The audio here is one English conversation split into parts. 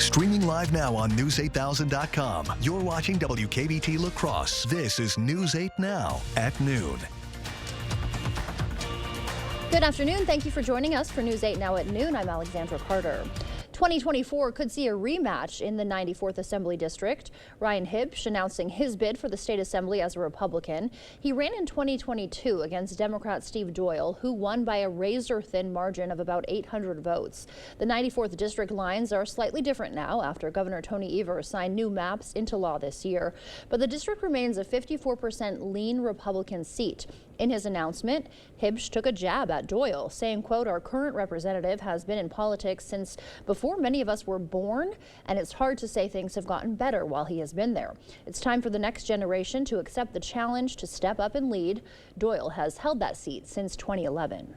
Streaming live now on News8000.com. You're watching WKBT La Crosse. This is News 8 Now at noon. Good afternoon. Thank you for joining us for News 8 Now at noon. I'm Alexandra Carter. 2024 could see a rematch in the 94th Assembly District. Ryan Hibsch announcing his bid for the state assembly as a Republican. He ran in 2022 against Democrat Steve Doyle, who won by a razor-thin margin of about 800 votes. The 94th District lines are slightly different now after Governor Tony Evers signed new maps into law this year. But the district remains a 54% lean Republican seat. In his announcement, Hibsch took a jab at Doyle, saying, quote, "Our current representative has been in politics since before many of us were born, and it's hard to say things have gotten better while he has been there. It's time for the next generation to accept the challenge to step up and lead." Doyle has held that seat since 2011.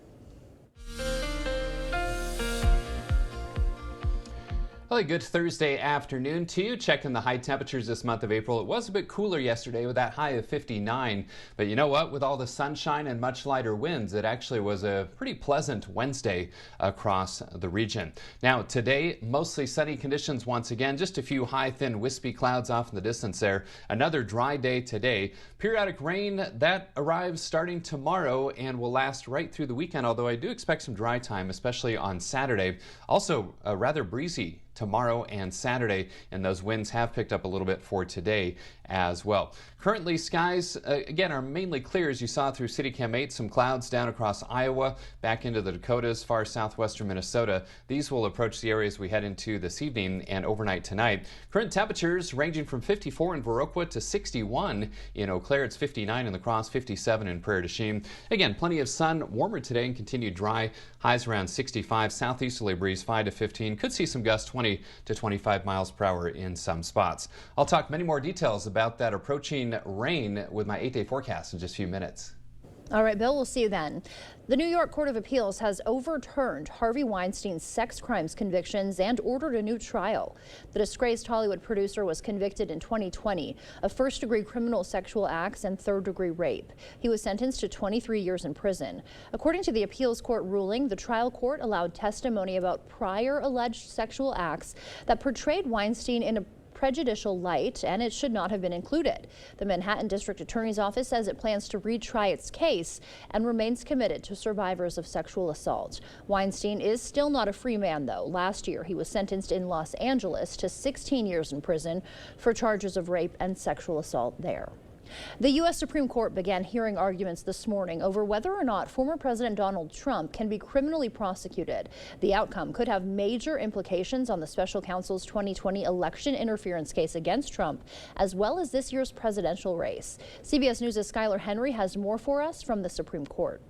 Well, a good Thursday afternoon to you. Checking the high temperatures this month of April. It was a bit cooler yesterday with that high of 59. But you know what? With all the sunshine and much lighter winds, it actually was a pretty pleasant Wednesday across the region. Now, today, mostly sunny conditions once again. Just a few high, thin, wispy clouds off in the distance there. Another dry day today. Periodic rain that arrives starting tomorrow and will last right through the weekend, although I do expect some dry time, especially on Saturday. Also, rather breezy tomorrow and Saturday, and those winds have picked up a little bit for today as well. Currently, skies again are mainly clear, as you saw through CityCam 8. Some clouds down across Iowa, back into the Dakotas, far southwestern Minnesota. These will approach the areas we head into this evening and overnight tonight. Current temperatures ranging from 54 in Viroqua to 61 in Eau Claire. It's 59 in La Crosse, 57 in Prairie du Chien. Again, plenty of sun, warmer today and continued dry. Highs around 65. Southeasterly breeze 5 to 15. Could see some gusts 20 to 25 miles per hour in some spots. I'll talk many more details about that approaching rain with my 8-day forecast in just a few minutes. All right, Bill, we'll see you then. The New York Court of Appeals has overturned Harvey Weinstein's sex crimes convictions and ordered a new trial. The disgraced Hollywood producer was convicted in 2020 of first-degree criminal sexual acts and third-degree rape. He was sentenced to 23 years in prison. According to the appeals court ruling, the trial court allowed testimony about prior alleged sexual acts that portrayed Weinstein in a prejudicial light, and it should not have been included. The Manhattan District Attorney's Office says it plans to retry its case and remains committed to survivors of sexual assault. Weinstein is still not a free man, though. Last year, he was sentenced in Los Angeles to 16 years in prison for charges of rape and sexual assault there. The U.S. Supreme Court began hearing arguments this morning over whether or not former President Donald Trump can be criminally prosecuted. The outcome could have major implications on the special counsel's 2020 election interference case against Trump, as well as this year's presidential race. CBS News' Skylar Henry has more for us from the Supreme Court.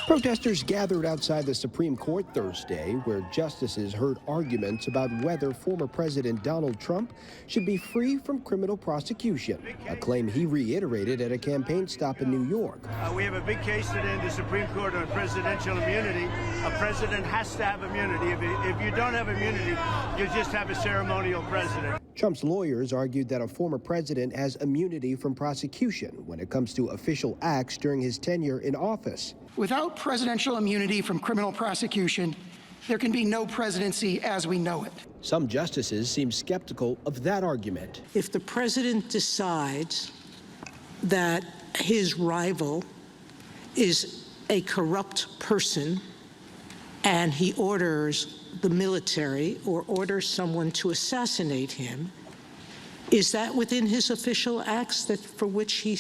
Protesters gathered outside the Supreme Court Thursday, where justices heard arguments about whether former President Donald Trump should be free from criminal prosecution, a claim he reiterated at a campaign stop in New York. We have a big case today in the Supreme Court on presidential immunity. A president has to have immunity. If you don't have immunity, you just have a ceremonial president. Trump's lawyers argued that a former president has immunity from prosecution when it comes to official acts during his tenure in office. Without presidential immunity from criminal prosecution, there can be no presidency as we know it. Some justices seem skeptical of that argument. If the president decides that his rival is a corrupt person and he orders the military or orders someone to assassinate him, is that within his official acts that for which he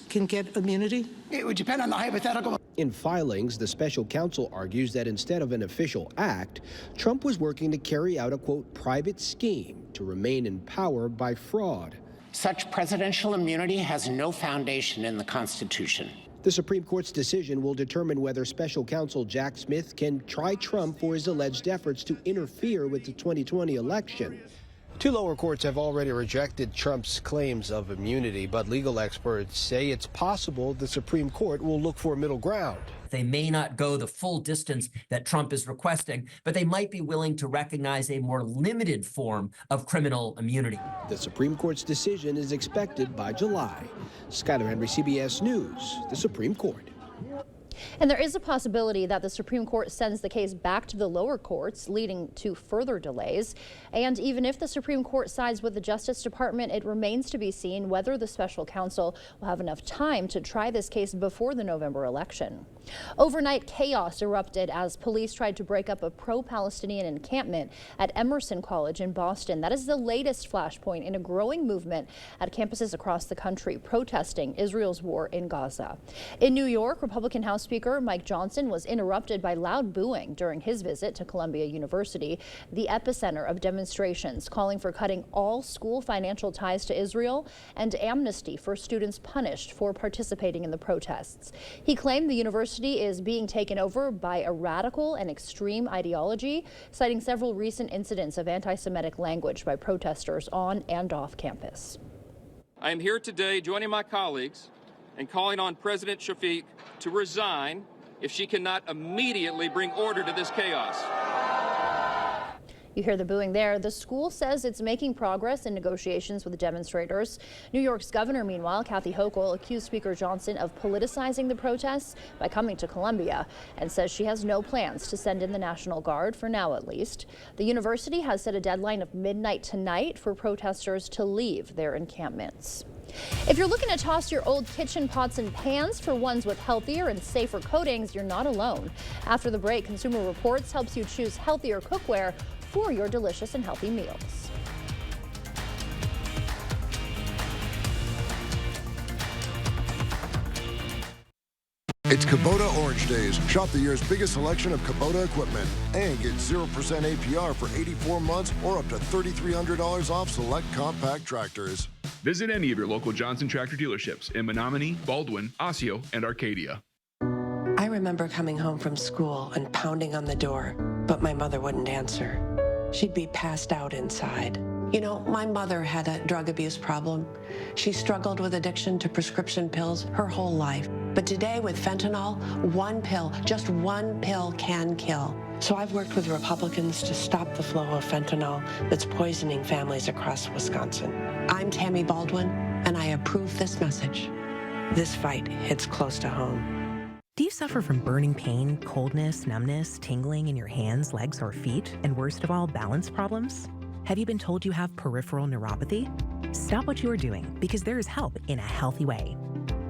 can get immunity? It would depend on the hypothetical. In filings, the special counsel argues that instead of an official act, Trump was working to carry out a, quote, private scheme to remain in power by fraud. Such presidential immunity has no foundation in the Constitution. The Supreme Court's decision will determine whether special counsel Jack Smith can try Trump for his alleged efforts to interfere with the 2020 election. Two lower courts have already rejected Trump's claims of immunity, but legal experts say it's possible the Supreme Court will look for a middle ground. They may not go the full distance that Trump is requesting, but they might be willing to recognize a more limited form of criminal immunity. The Supreme Court's decision is expected by July. Skylar Henry, CBS News, the Supreme Court. And there is a possibility that the Supreme Court sends the case back to the lower courts, leading to further delays. And even if the Supreme Court sides with the Justice Department, it remains to be seen whether the special counsel will have enough time to try this case before the November election. Overnight chaos erupted as police tried to break up a pro-Palestinian encampment at Emerson College in Boston. That is the latest flashpoint in a growing movement at campuses across the country protesting Israel's war in Gaza. In New York, Republican House Speaker Mike Johnson was interrupted by loud booing during his visit to Columbia University, the epicenter of demonstrations calling for cutting all school financial ties to Israel and amnesty for students punished for participating in the protests. He claimed the university is being taken over by a radical and extreme ideology, citing several recent incidents of anti-Semitic language by protesters on and off campus. I am here today joining my colleagues and calling on President Shafik to resign if she cannot immediately bring order to this chaos. You hear the booing there. The school says it's making progress in negotiations with the demonstrators. New York's governor, meanwhile, Kathy Hochul, accused Speaker Johnson of politicizing the protests by coming to Columbia and says she has no plans to send in the National Guard, for now at least. The university has set a deadline of midnight tonight for protesters to leave their encampments. If you're looking to toss your old kitchen pots and pans for ones with healthier and safer coatings, you're not alone. After the break, Consumer Reports helps you choose healthier cookware for your delicious and healthy meals. It's Kubota Orange Days. Shop the year's biggest selection of Kubota equipment and get 0% APR for 84 months or up to $3,300 off select compact tractors. Visit any of your local Johnson Tractor dealerships in Menominee, Baldwin, Osseo, and Arcadia. I remember coming home from school and pounding on the door, but my mother wouldn't answer. She'd be passed out inside. You know, my mother had a drug abuse problem. She struggled with addiction to prescription pills her whole life. But today with fentanyl, one pill, just one pill can kill. So I've worked with Republicans to stop the flow of fentanyl that's poisoning families across Wisconsin. I'm Tammy Baldwin, and I approve this message. This fight hits close to home. Do you suffer from burning pain, coldness, numbness, tingling in your hands, legs, or feet, and worst of all, balance problems? Have you been told you have peripheral neuropathy? Stop what you are doing, because there is help in a healthy way.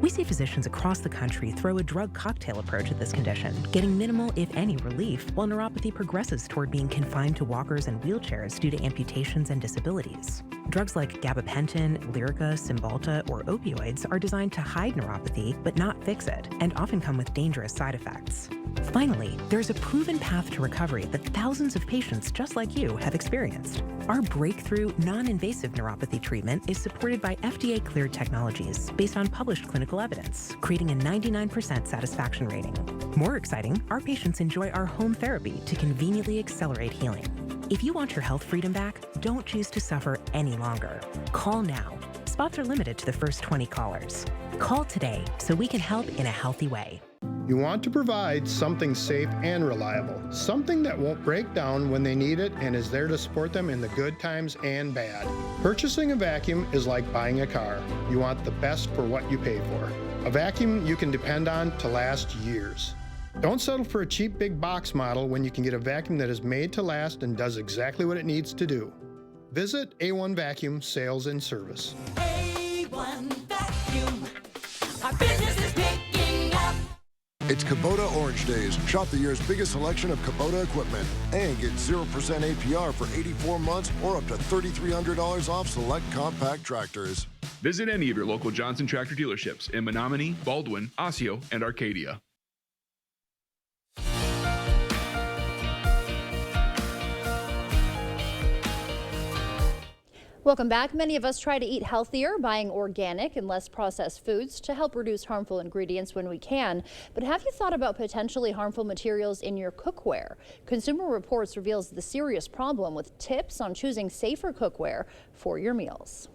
We see physicians across the country throw a drug cocktail approach at this condition, getting minimal, if any, relief while neuropathy progresses toward being confined to walkers and wheelchairs due to amputations and disabilities. Drugs like gabapentin, Lyrica, Cymbalta, or opioids are designed to hide neuropathy but not fix it, and often come with dangerous side effects. Finally, there's a proven path to recovery that thousands of patients just like you have experienced. Our breakthrough, non-invasive neuropathy treatment is supported by FDA-cleared technologies based on published clinical evidence, creating a 99% satisfaction rating. More exciting, our patients enjoy our home therapy to conveniently accelerate healing. If you want your health freedom back, don't choose to suffer any longer. Call now. Spots are limited to the first 20 callers. Call today so we can help in a healthy way. You want to provide something safe and reliable, something that won't break down when they need it and is there to support them in the good times and bad. Purchasing a vacuum is like buying a car. You want the best for what you pay for. A vacuum you can depend on to last years. Don't settle for a cheap big box model when you can get a vacuum that is made to last and does exactly what it needs to do. Visit A1 Vacuum Sales and Service. A1 Vacuum. Our business is picking up. It's Kubota Orange Days. Shop the year's biggest selection of Kubota equipment and get 0% APR for 84 months or up to $3,300 off select compact tractors. Visit any of your local Johnson Tractor dealerships in Menominee, Baldwin, Osseo, and Arcadia. Welcome back. Many of us try to eat healthier, buying organic and less processed foods to help reduce harmful ingredients when we can. But have you thought about potentially harmful materials in your cookware? Consumer Reports reveals the serious problem with tips on choosing safer cookware for your meals.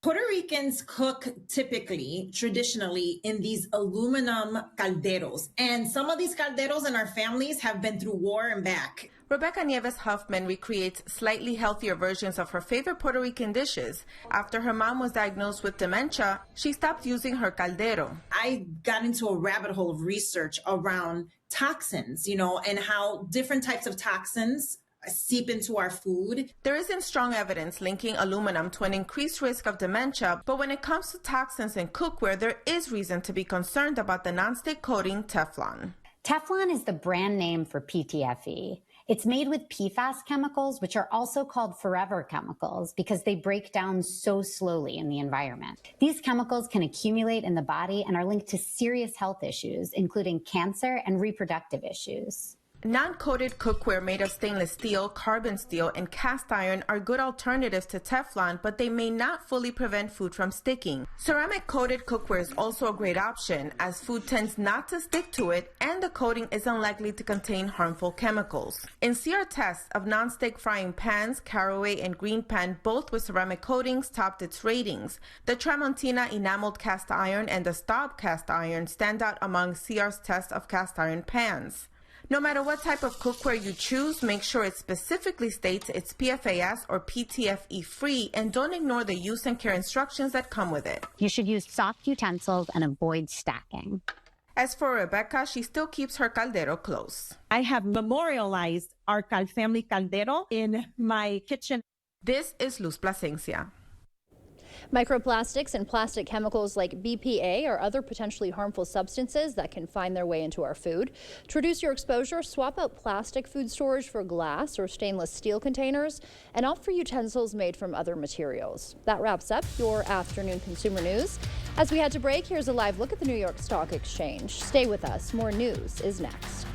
Puerto Ricans cook traditionally in these aluminum calderos, and some of these calderos in our families have been through war and back. Rebecca Nieves Huffman recreates slightly healthier versions of her favorite Puerto Rican dishes. After her mom was diagnosed with dementia, she stopped using her caldero. I got into a rabbit hole of research around toxins, and how different types of toxins seep into our food. There isn't strong evidence linking aluminum to an increased risk of dementia, but when it comes to toxins in cookware, there is reason to be concerned about the nonstick coating Teflon. Teflon is the brand name for PTFE. It's made with PFAS chemicals, which are also called forever chemicals because they break down so slowly in the environment. These chemicals can accumulate in the body and are linked to serious health issues, including cancer and reproductive issues. Non-coated cookware made of stainless steel, carbon steel, and cast iron are good alternatives to Teflon, but they may not fully prevent food from sticking. Ceramic-coated cookware is also a great option, as food tends not to stick to it, and the coating is unlikely to contain harmful chemicals. In CR tests of non-stick frying pans, Caraway and Green Pan, both with ceramic coatings, topped its ratings. The Tramontina enameled cast iron and the Staub cast iron stand out among CR's tests of cast iron pans. No matter what type of cookware you choose, make sure it specifically states it's PFAS or PTFE free, and don't ignore the use and care instructions that come with it. You should use soft utensils and avoid stacking. As for Rebecca, she still keeps her caldero close. I have memorialized our family caldero in my kitchen. This is Luz Plasencia. Microplastics and plastic chemicals like BPA are other potentially harmful substances that can find their way into our food. To reduce your exposure, swap out plastic food storage for glass or stainless steel containers and opt for utensils made from other materials. That wraps up your afternoon consumer news. As we head to break, here's a live look at the New York Stock Exchange. Stay with us. More news is next.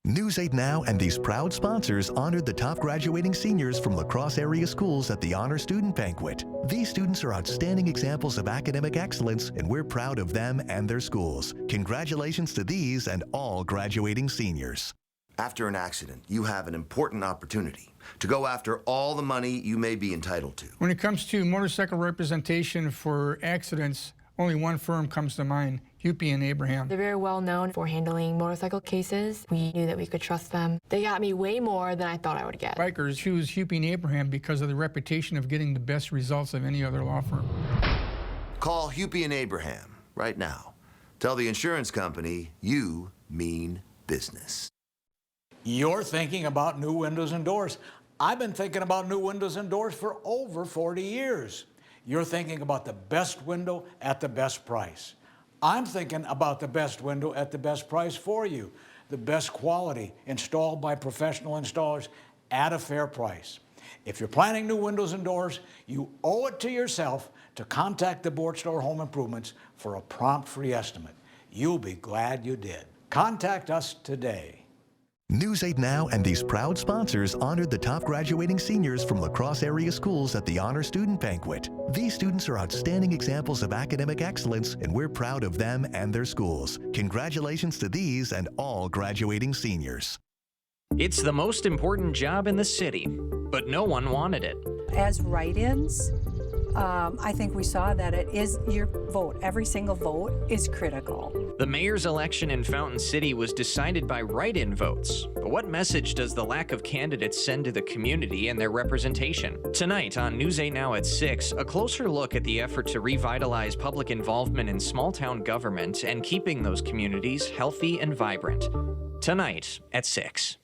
News 8 Now and these proud sponsors honored the top graduating seniors from La Crosse area schools at the Honor Student Banquet. These students are outstanding examples of academic excellence, and we're proud of them and their schools. Congratulations to these and all graduating seniors. After an accident, you have an important opportunity to go after all the money you may be entitled to. When it comes to motorcycle representation for accidents, only one firm comes to mind, Hupy and Abraham. They're very well known for handling motorcycle cases. We knew that we could trust them. They got me way more than I thought I would get. Bikers choose Hupy and Abraham because of the reputation of getting the best results of any other law firm. Call Hupy and Abraham right now. Tell the insurance company you mean business. You're thinking about new windows and doors. I've been thinking about new windows and doors for over 40 years. You're thinking about the best window at the best price. I'm thinking about the best window at the best price for you. The best quality, installed by professional installers at a fair price. If you're planning new windows and doors, you owe it to yourself to contact the Bortzdorf Home Improvements for a prompt free estimate. You'll be glad you did. Contact us today. News 8 Now and these proud sponsors honored the top graduating seniors from La Crosse area schools at the Honor Student Banquet. These students are outstanding examples of academic excellence, and we're proud of them and their schools. Congratulations to these and all graduating seniors. It's the most important job in the city, but no one wanted it. As write-ins, I think we saw that it is your vote. Every single vote is critical. The mayor's election in Fountain City was decided by write-in votes. But what message does the lack of candidates send to the community and their representation? Tonight on News 8 Now at 6, a closer look at the effort to revitalize public involvement in small-town government and keeping those communities healthy and vibrant. Tonight at 6.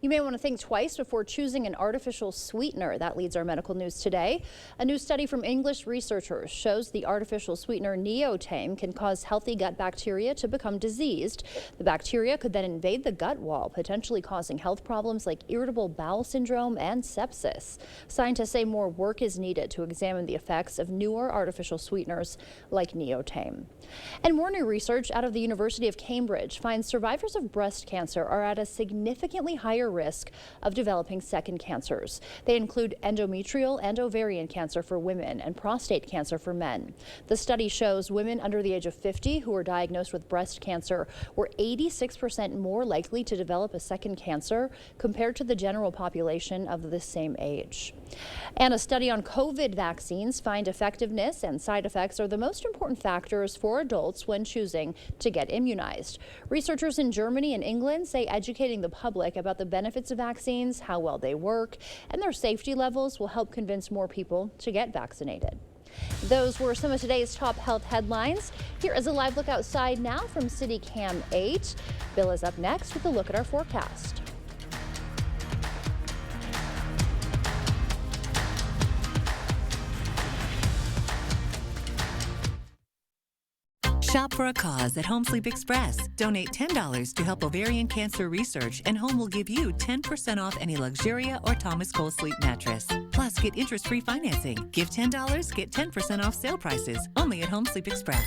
You may want to think twice before choosing an artificial sweetener. That leads our medical news today. A new study from English researchers shows the artificial sweetener Neotame can cause healthy gut bacteria to become diseased. The bacteria could then invade the gut wall, potentially causing health problems like irritable bowel syndrome and sepsis. Scientists say more work is needed to examine the effects of newer artificial sweeteners like Neotame. And more new research out of the University of Cambridge finds survivors of breast cancer are at a significantly higher higher risk of developing second cancers. They include endometrial and ovarian cancer for women and prostate cancer for men. The study shows women under the age of 50 who were diagnosed with breast cancer were 86% more likely to develop a second cancer compared to the general population of the same age. And a study on COVID vaccines find effectiveness and side effects are the most important factors for adults when choosing to get immunized. Researchers in Germany and England say educating the public about the benefits of vaccines, how well they work, and their safety levels will help convince more people to get vaccinated. Those were some of today's top health headlines. Here is a live look outside now from City Cam 8. Bill is up next with a look at our forecast. Shop for a cause at Home Sleep Express. Donate $10 to help ovarian cancer research, and Home will give you 10% off any Luxuria or Thomas Cole Sleep mattress. Plus, get interest-free financing. Give $10, get 10% off sale prices. Only at Home Sleep Express.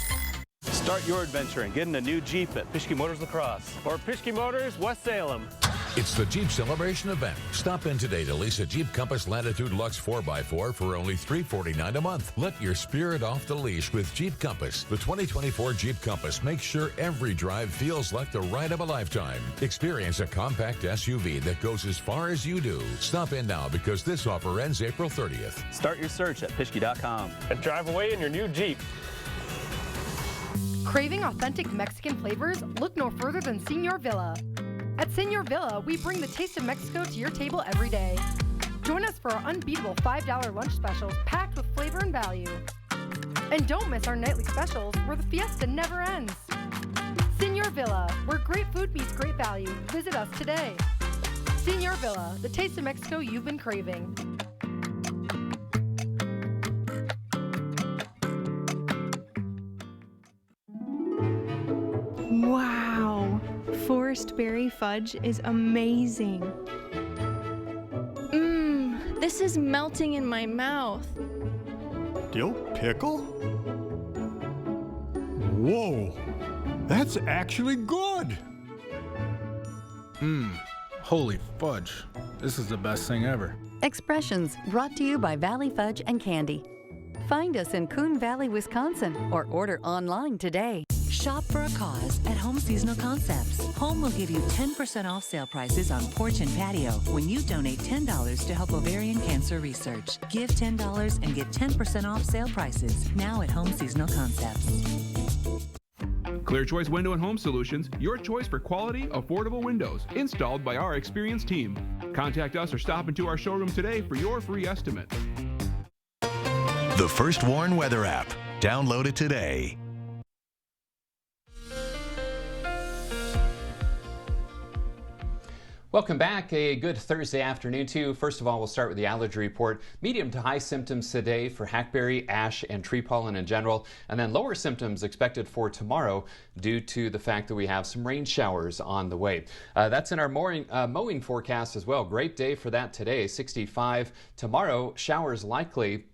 Start your adventure and get in a new Jeep at Pischke Motors La Crosse or Pischke Motors West Salem. It's the Jeep Celebration event. Stop in today to lease a Jeep Compass Latitude Luxe 4x4 for only $349 a month. Let your spirit off the leash with Jeep Compass. The 2024 Jeep Compass makes sure every drive feels like the ride of a lifetime. Experience a compact SUV that goes as far as you do. Stop in now because this offer ends April 30th. Start your search at Pischke.com and drive away in your new Jeep. Craving authentic Mexican flavors? Look no further than Senor Villa. At Senor Villa, we bring the taste of Mexico to your table every day. Join us for our unbeatable $5 lunch specials packed with flavor and value. And don't miss our nightly specials where the fiesta never ends. Senor Villa, where great food meets great value. Visit us today. Senor Villa, the taste of Mexico you've been craving. Wow, Forest Berry Fudge is amazing. This is melting in my mouth. Dill pickle? Whoa, that's actually good. Holy fudge. This is the best thing ever. Expressions brought to you by Valley Fudge and Candy. Find us in Coon Valley, Wisconsin, or order online today. Shop for a cause at Home Seasonal Concepts. Home will give you 10% off sale prices on porch and patio when you donate $10 to help ovarian cancer research. Give $10 and get 10% off sale prices now at Home Seasonal Concepts. Clear Choice Window and Home Solutions, your choice for quality, affordable windows, installed by our experienced team. Contact us or stop into our showroom today for your free estimate. The First Warn Weather app. Download it today. Welcome back. A good Thursday afternoon to you. First of all, we'll start with the allergy report. Medium to high symptoms today for hackberry, ash, and tree pollen in general, and then lower symptoms expected for tomorrow due to the fact that we have some rain showers on the way. That's in our mowing forecast as well. Great day for that today, 65. Tomorrow, showers likely.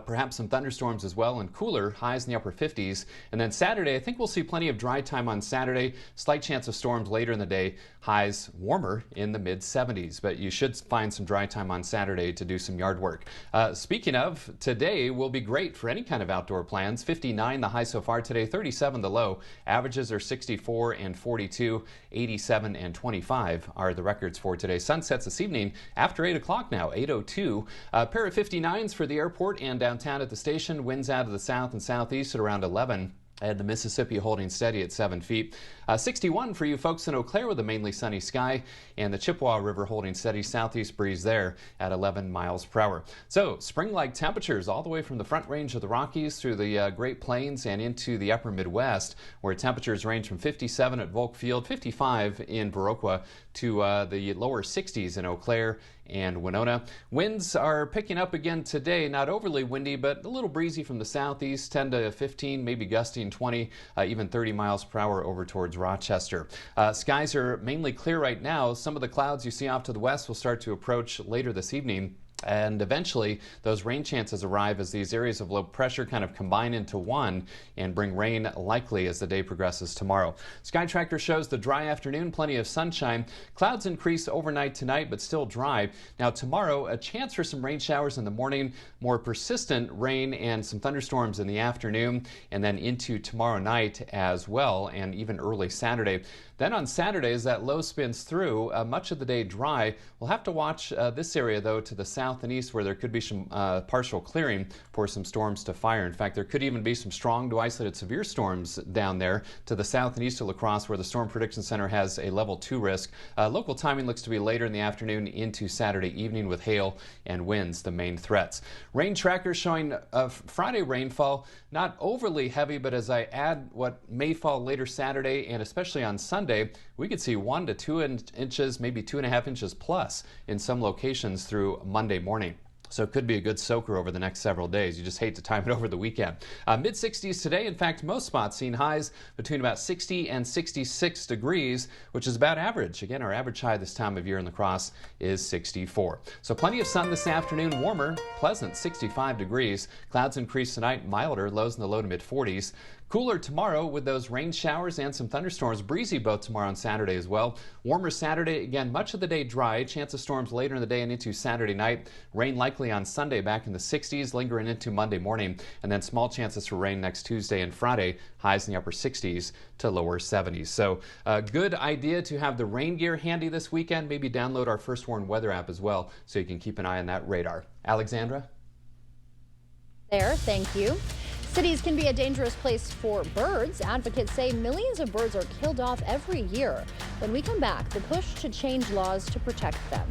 Perhaps some thunderstorms as well, and cooler, highs in the upper 50s. And then Saturday, I think we'll see plenty of dry time on Saturday. Slight chance of storms later in the day. Highs warmer in the mid 70s, but you should find some dry time on Saturday to do some yard work. Speaking of, today will be great for any kind of outdoor plans. 59 the high so far today, 37 the low. Averages are 64 and 42, 87 and 25 are the records for today. Sun sets this evening after 8 o'clock now, 8:02. Pair of 59s for the airport and downtown at the station. Winds out of the south and southeast at around 11. And the Mississippi holding steady at 7 feet. 61 for you folks in Eau Claire with a mainly sunny sky, and the Chippewa River holding steady, southeast breeze there at 11 miles per hour. So spring-like temperatures all the way from the Front Range of the Rockies through the Great Plains and into the upper Midwest, where temperatures range from 57 at Volk Field, 55 in Viroqua, to the lower 60s in Eau Claire and Winona. Winds are picking up again today, not overly windy, but a little breezy from the southeast, 10 to 15, maybe gusting 20, even 30 miles per hour over towards Rochester. Skies are mainly clear right now. Some of the clouds you see off to the west will start to approach later this evening. And eventually, those rain chances arrive as these areas of low pressure kind of combine into one and bring rain likely as the day progresses tomorrow. Sky Tracker shows the dry afternoon, plenty of sunshine. Clouds increase overnight tonight, but still dry. Now tomorrow, a chance for some rain showers in the morning, more persistent rain and some thunderstorms in the afternoon, and then into tomorrow night as well, and even early Saturday. Then on Saturday, as that low spins through, much of the day dry. We'll have to watch this area, though, to the south and east, where there could be some partial clearing for some storms to fire. In fact, there could even be some strong to isolated severe storms down there to the south and east of La Crosse, where the Storm Prediction Center has a level 2 risk. Local timing looks to be later in the afternoon into Saturday evening, with hail and winds the main threats. Rain trackers showing Friday rainfall, not overly heavy, but as I add what may fall later Saturday and especially on Sunday, we could see 1 to 2 inches, maybe 2.5 inches plus in some locations through Monday morning. So it could be a good soaker over the next several days. You just hate to time it over the weekend. Mid-60s today. In fact, most spots seeing highs between about 60 and 66 degrees, which is about average. Again, our average high this time of year in La Crosse is 64. So plenty of sun this afternoon. Warmer, pleasant, 65 degrees. Clouds increase tonight, milder, lows in the low to mid-40s. Cooler tomorrow with those rain showers and some thunderstorms. Breezy both tomorrow and Saturday as well. Warmer Saturday. Again, much of the day dry. Chance of storms later in the day and into Saturday night. Rain likely on Sunday back in the 60s, lingering into Monday morning. And then small chances for rain next Tuesday and Friday. Highs in the upper 60s to lower 70s. So a good idea to have the rain gear handy this weekend. Maybe download our First Warn weather app as well so you can keep an eye on that radar. Alexandra? There, thank you. Cities can be a dangerous place for birds. Advocates say millions of birds are killed off every year. When we come back, the push to change laws to protect them.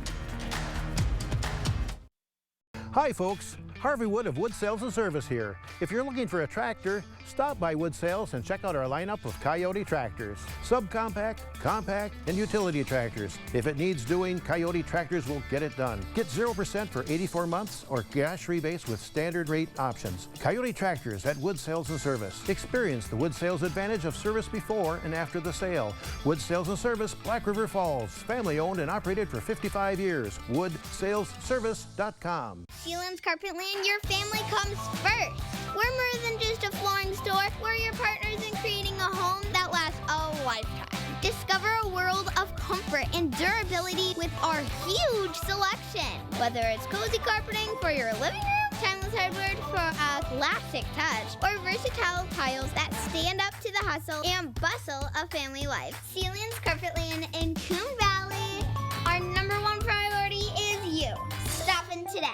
Hi folks, Harvey Wood of Wood Sales and Service here. If you're looking for a tractor, stop by Wood Sales and check out our lineup of Coyote tractors. Subcompact, compact, and utility tractors. If it needs doing, Coyote tractors will get it done. Get 0% for 84 months or cash rebates with standard rate options. Coyote tractors at Wood Sales and Service. Experience the Wood Sales advantage of service before and after the sale. Wood Sales and Service, Black River Falls. Family owned and operated for 55 years. WoodSalesService.com. Sealands Carpetland, your family comes first. We're more than just a flooring store. We're your partners in creating a home that lasts a lifetime. Discover a world of comfort and durability with our huge selection. Whether it's cozy carpeting for your living room, timeless hardwood for a classic touch, or versatile tiles that stand up to the hustle and bustle of family life. Sealands Carpetland in Coon Valley. Our #1 priority is you. Stop in today.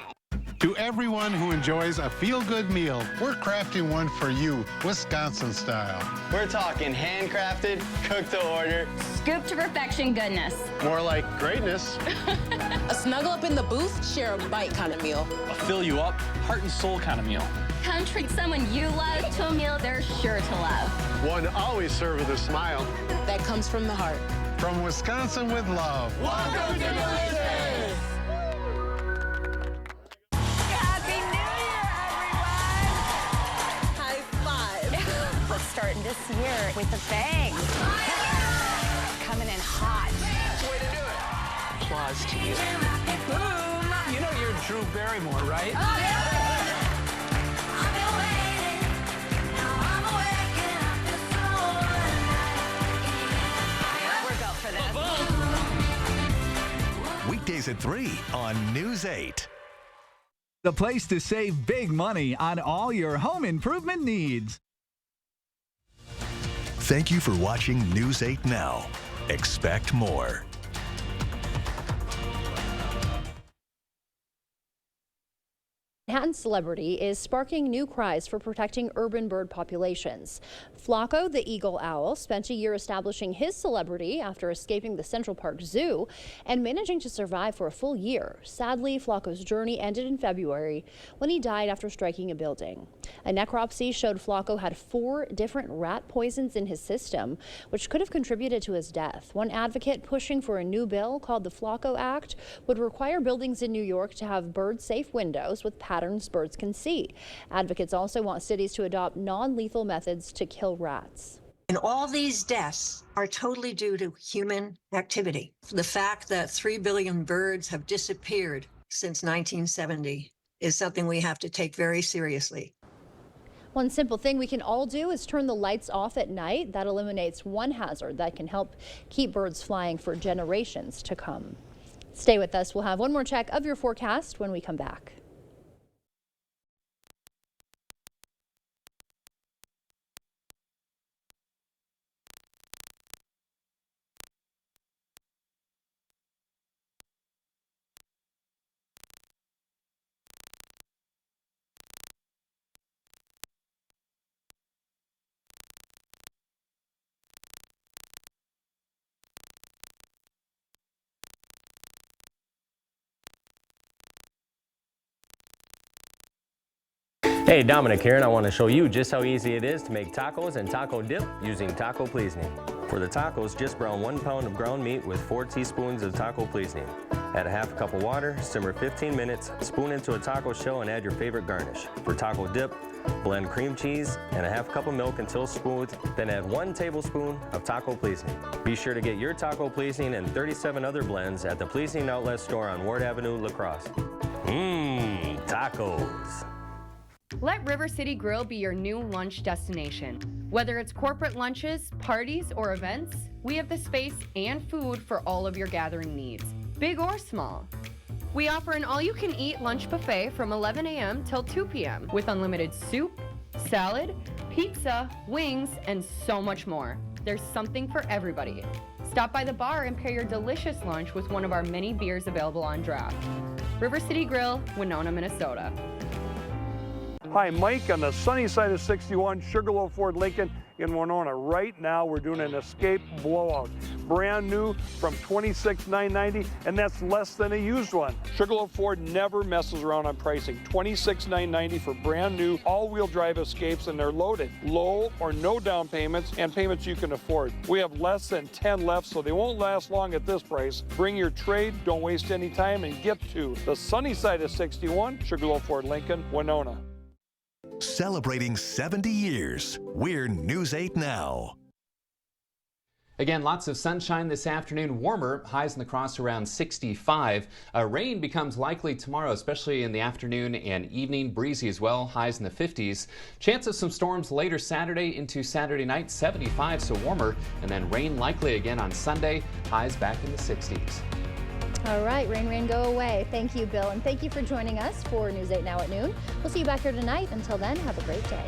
To everyone who enjoys a feel-good meal, we're crafting one for you, Wisconsin style. We're talking handcrafted, cooked to order, scoop to perfection goodness. More like greatness. A snuggle up in the booth, share a bite kind of meal. A fill you up, heart and soul kind of meal. Come treat someone you love to a meal they're sure to love. One always served with a smile. That comes from the heart. From Wisconsin with love. Welcome to Delicious! Starting this year with a bang. Coming in hot. Way to do it. Applause to you. Boom. You know you're Drew Barrymore, right? Oh, yeah. We're built for this. Weekdays at 3 on News 8. The place to save big money on all your home improvement needs. Thank you for watching News 8 Now. Expect more. Manhattan celebrity is sparking new cries for protecting urban bird populations. Flaco, the eagle owl, spent a year establishing his celebrity after escaping the Central Park Zoo and managing to survive for a full year. Sadly, Flaco's journey ended in February when he died after striking a building. A necropsy showed Flaco had 4 different rat poisons in his system, which could have contributed to his death. One advocate pushing for a new bill called the Flaco Act would require buildings in New York to have bird-safe windows with patterns birds can see. Advocates also want cities to adopt non-lethal methods to kill rats. And all these deaths are totally due to human activity. The fact that 3 billion birds have disappeared since 1970 is something we have to take very seriously. One simple thing we can all do is turn the lights off at night. That eliminates one hazard that can help keep birds flying for generations to come. Stay with us. We'll have one more check of your forecast when we come back. Hey, Dominic here, and I want to show you just how easy it is to make tacos and taco dip using taco pleasing. For the tacos, just brown 1 pound of ground meat with 4 teaspoons of taco pleasing. Add a half cup of water, simmer 15 minutes, spoon into a taco shell, and add your favorite garnish. For taco dip, blend cream cheese and a half cup of milk until smooth, then add 1 tablespoon of taco pleasing. Be sure to get your taco pleasing and 37 other blends at the Pleasing Outlet store on Ward Avenue, La Crosse. Tacos. Let River City Grill be your new lunch destination. Whether it's corporate lunches, parties, or events, we have the space and food for all of your gathering needs, big or small. We offer an all-you-can-eat lunch buffet from 11 a.m. till 2 p.m. with unlimited soup, salad, pizza, wings, and so much more. There's something for everybody. Stop by the bar and pair your delicious lunch with one of our many beers available on draft. River City Grill, Winona, Minnesota. Hi, Mike on the sunny side of 61, Sugarloaf Ford Lincoln in Winona. Right now we're doing an Escape blowout. Brand new from $26,990, and that's less than a used one. Sugarloaf Ford never messes around on pricing. $26,990 for brand new all-wheel drive Escapes, and they're loaded. Low or no down payments and payments you can afford. We have less than 10 left, so they won't last long at this price. Bring your trade, don't waste any time, and get to the sunny side of 61, Sugarloaf Ford Lincoln, Winona. Celebrating 70 years, we're News 8 Now. Again, lots of sunshine this afternoon, warmer, highs in the Cross around 65. Rain becomes likely tomorrow, especially in the afternoon and evening. Breezy as well, highs in the 50s. Chance of some storms later Saturday into Saturday night, 75, so warmer. And then rain likely again on Sunday, highs back in the 60s. All right, rain, go away. Thank you, Bill, and thank you for joining us for News 8 Now at noon. We'll see you back here tonight. Until then, have a great day.